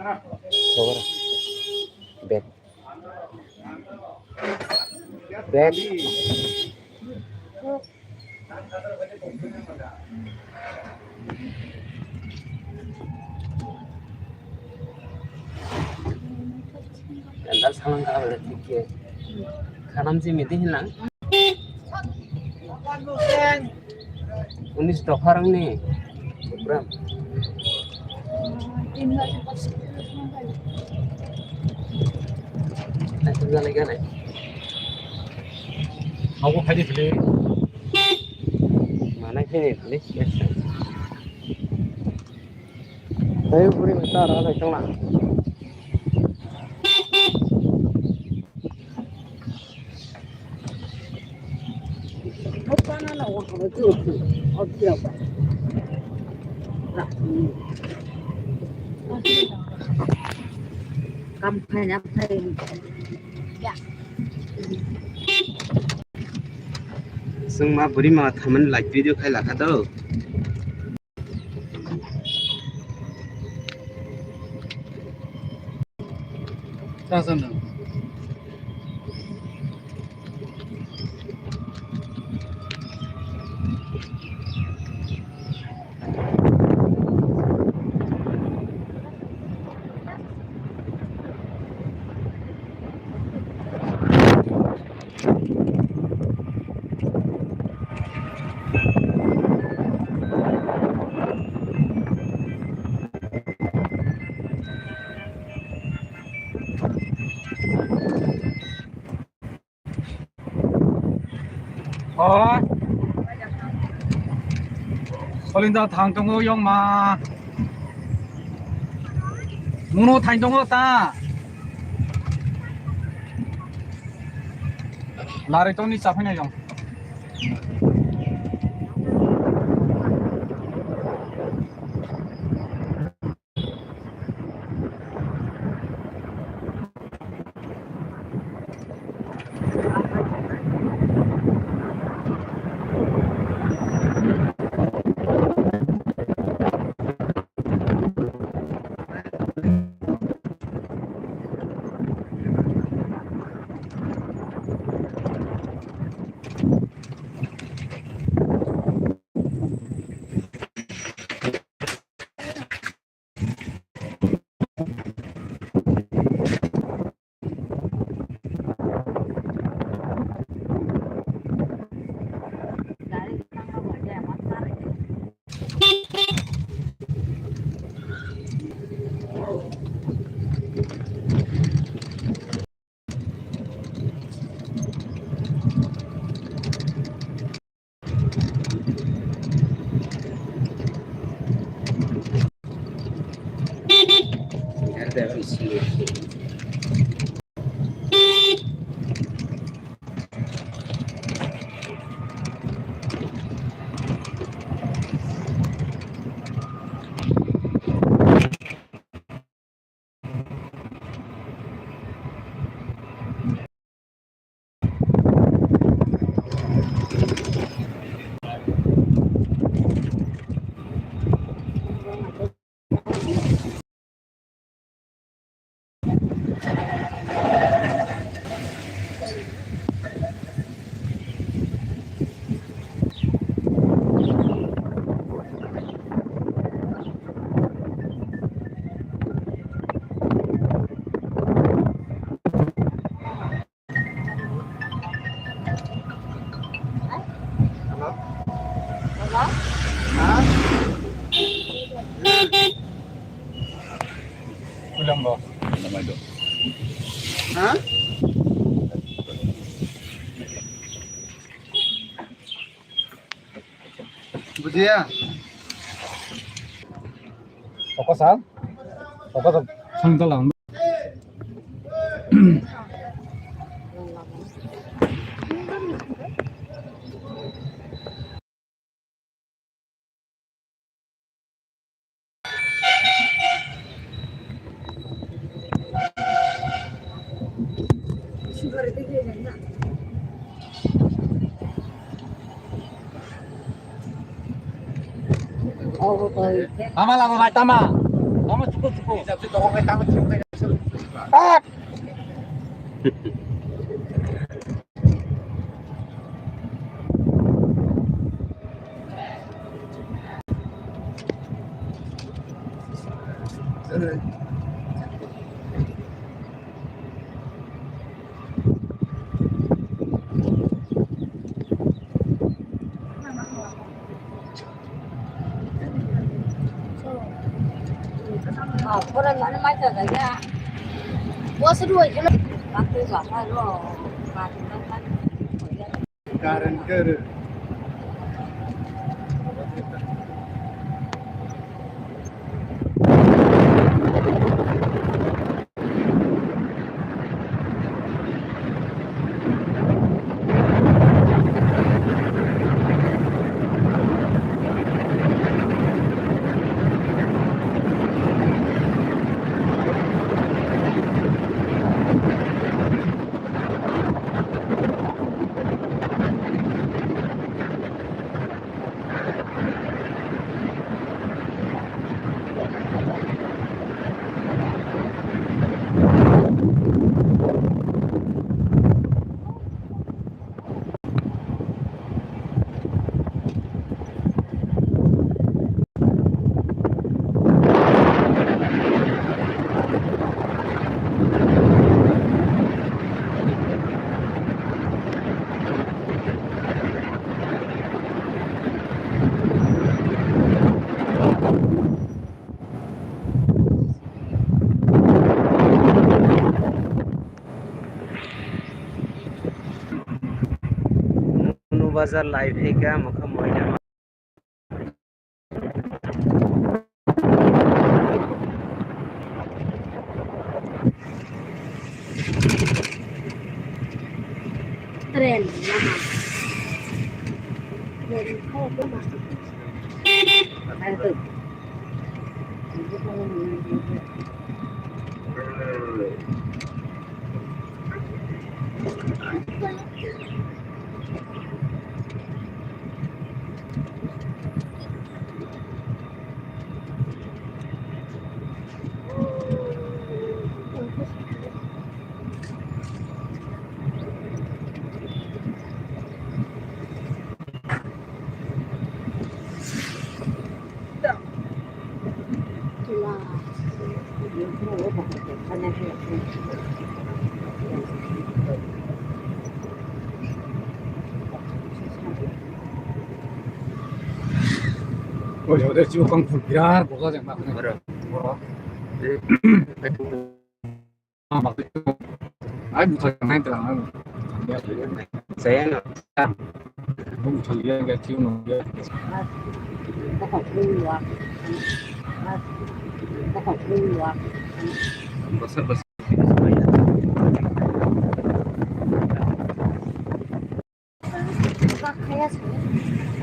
Cover. Back. Back. Anda salang ka boleh tikye. Kanam si miti hilang. 19 orang nih program. Nah, tinggal lagi nih. Aku kali beli. Mana sini nih? Saya puri besar ada cuma. Apa nana waktu itu? Oke apa? Kampanye apa ini? Ya. Semua beri mah teman like video kayak lah kado. Sana. Oh. Solinda 당동어 영마. 문어 당동어 따. 나를 돈이 잡히냐 좀. Ada isi. Ulang ba? Hah? Bujia. Apa sah? Apa tuh? Sanggalang. Tama lang, tama. lama cukup. Tapi toko kita tamat juga. Tak. Orang mana macam saja. Bos dua je lah. Tapi apa lo? Kan. Karen ke. बाजार live है क्या मखा Moina Tren nama. Tren kau tu masuk. Apa tu? Oh, ya udah cium kang pulpiar, boga yang nak. Bro. Ah, waktu itu. Ay, bukan main terang. Saya nak Bukan dia yang cium dia. Có phải lưu loạt. Có phải lưu loạt. Besar besar. Kayak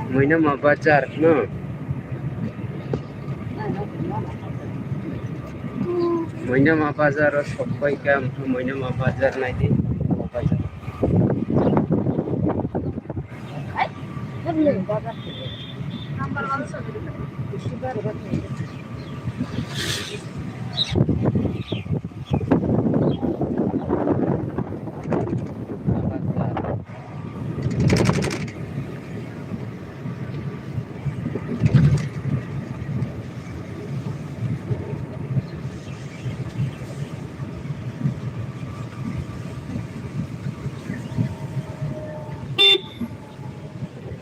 moina ma bajar no moina ma bajar sobai kam moina ma bajar nai di ma bajar rất lười qua các number 1 so sugar rất nhiều.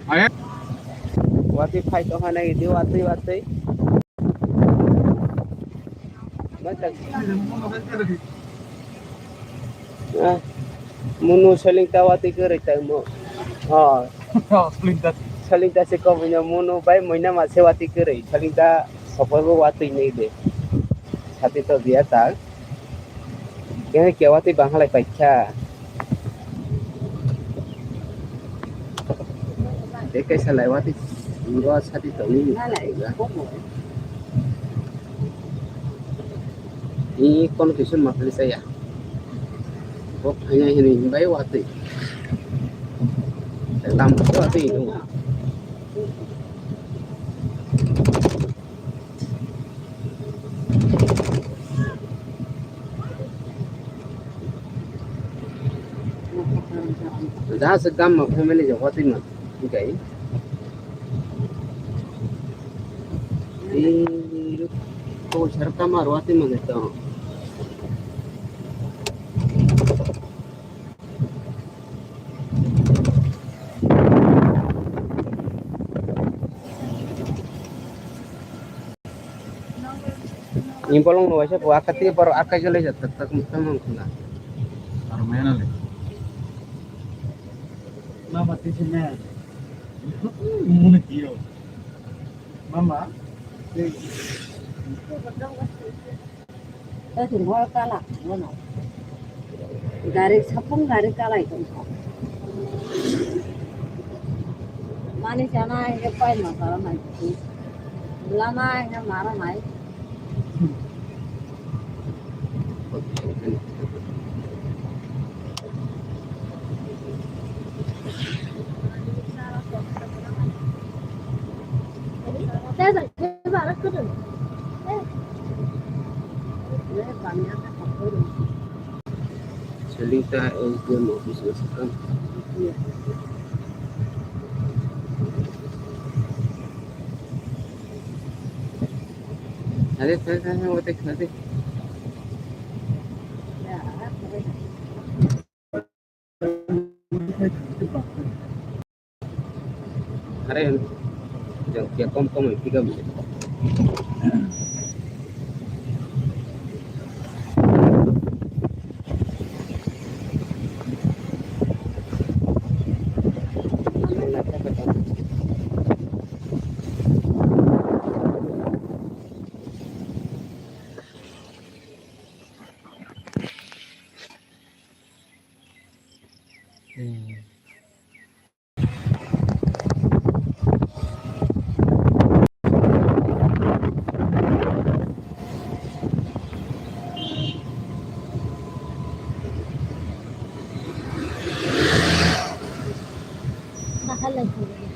Ayah. wati phai to hana di wati macam munu saling tawati kere tai mo ha Oh, splinter. saling ta se ko punya munu bai moina ma se wati kere saling ta sopor go wati nei de hati to dia ta kene ke wati banghalai paikha để cái xe lại quá thì có sao thì tự nhiên ini con cái số mặt lên xe à có hanya ini bay quá thì tầm quá thì đúng không जहाँ से गाम में family जो होती में गई तो झरका मारवाती में देता हूँ ini bolong nuwa siya po akati baru akai jale siya tak tamang kuna Armena le. Mama tisina. Muna kiyo. Mama. 나 등화 깔아 뭐노 가리 사풍 가리 깔아 이거 많이잖아 이게 빨리 나가라 말지 라마 이제 말아 말 내가 내가 알았거든 왜 밤에 바쁘고 selita SDM office sekarang ada otek nanti 야 그래 ada yang kia kom tiga bisa 나 할래 그래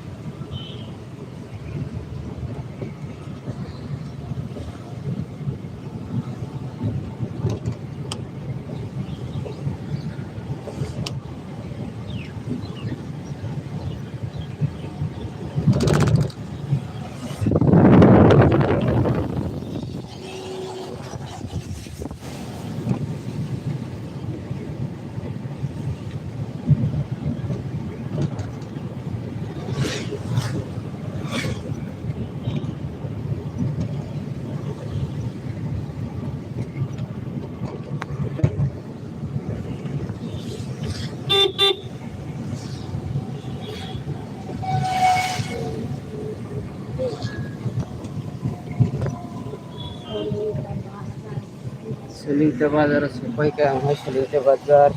selita bazar supaya kayak apa selita bazar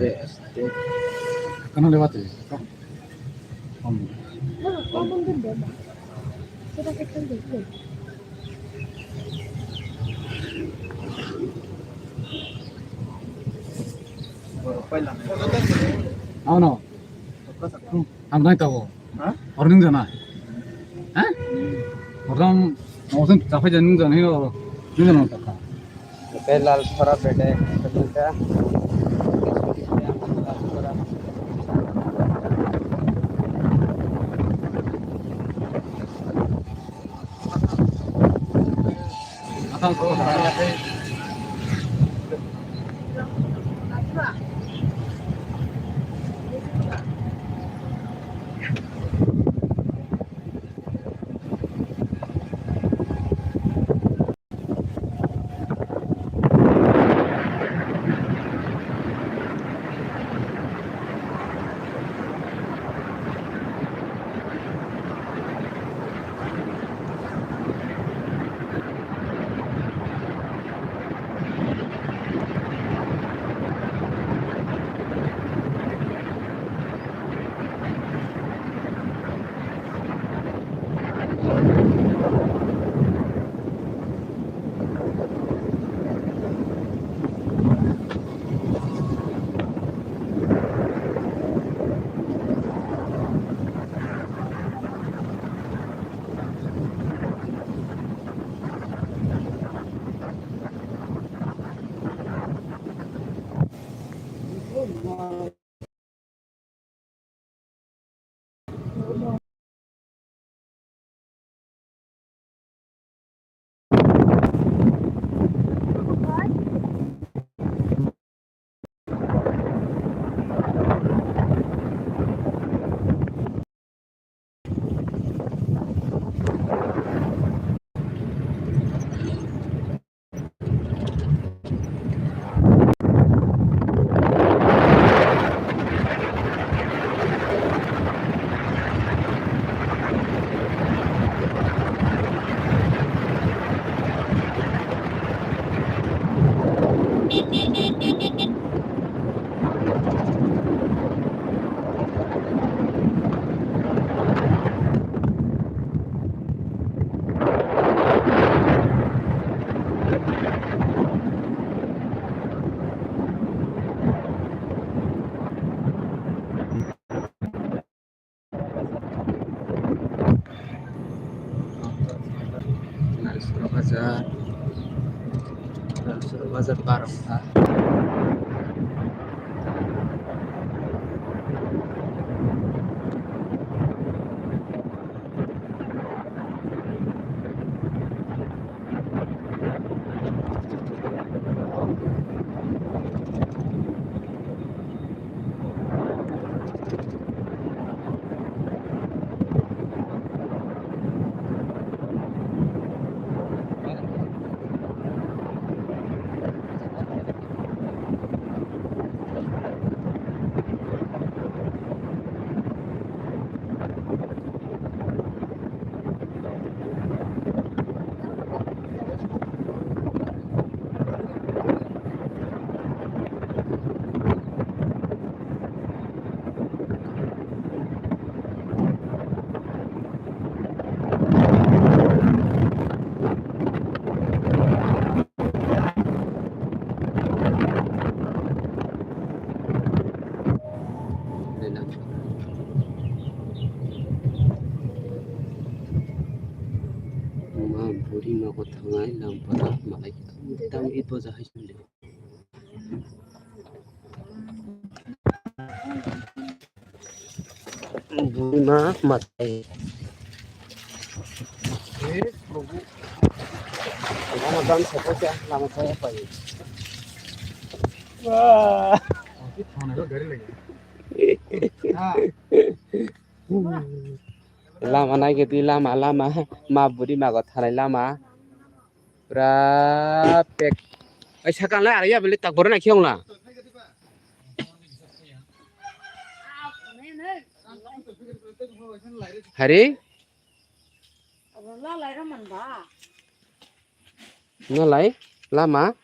SD Kana lewat ya? Om. ngomong gede bang kita kecil dulu Ano? Am naik tahu. Hah? Orang ni mana? Hah? Orang mungkin capek jenuh jenuh itu, ni jenuh tak? kayak lal thora beda selita Atau kau Surabaya Baroka. Buri mako tangai lampara malai tam itu jahai sendiri. Buri ma matai. Lama dan seperti lama saya apa ini? Wah. Lama naik gitu lama ma buri mako tanai lama. Berapa? Sekarang lah ya beli tak pernah kiong lah. Hari? Nolai lama.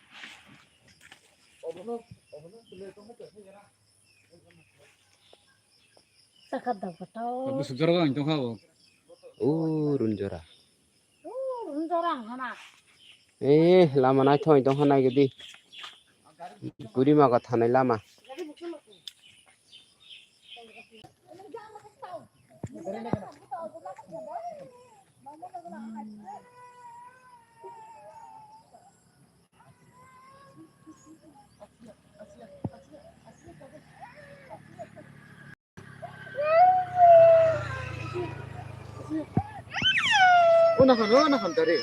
Tapi sejarah kan itu kau. Runjora. runjorang hana. Lama naik thoi dong hana gedi. Buri mako tanai lama. Unahan tadi.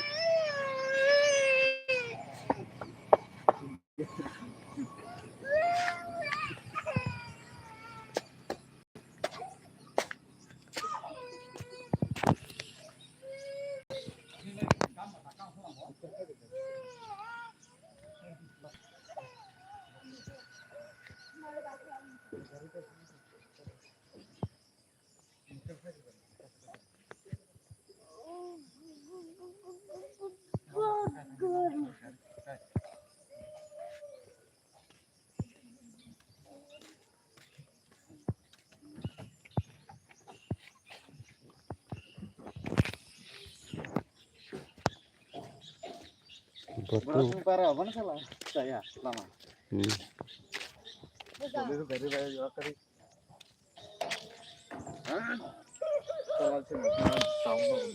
Berasung para apa salah saya lama. Hmm. Itu dari juga kali. Kalau sih tahun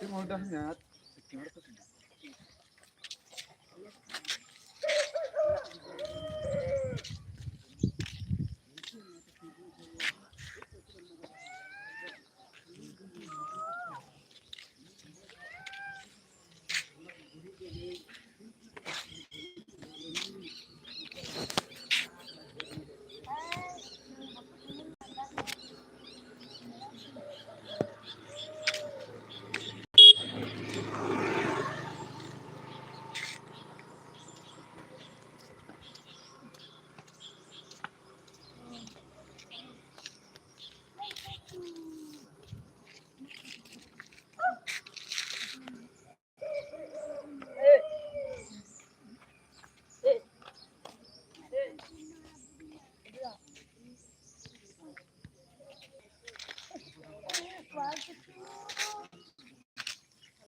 Ini mau dah nyat.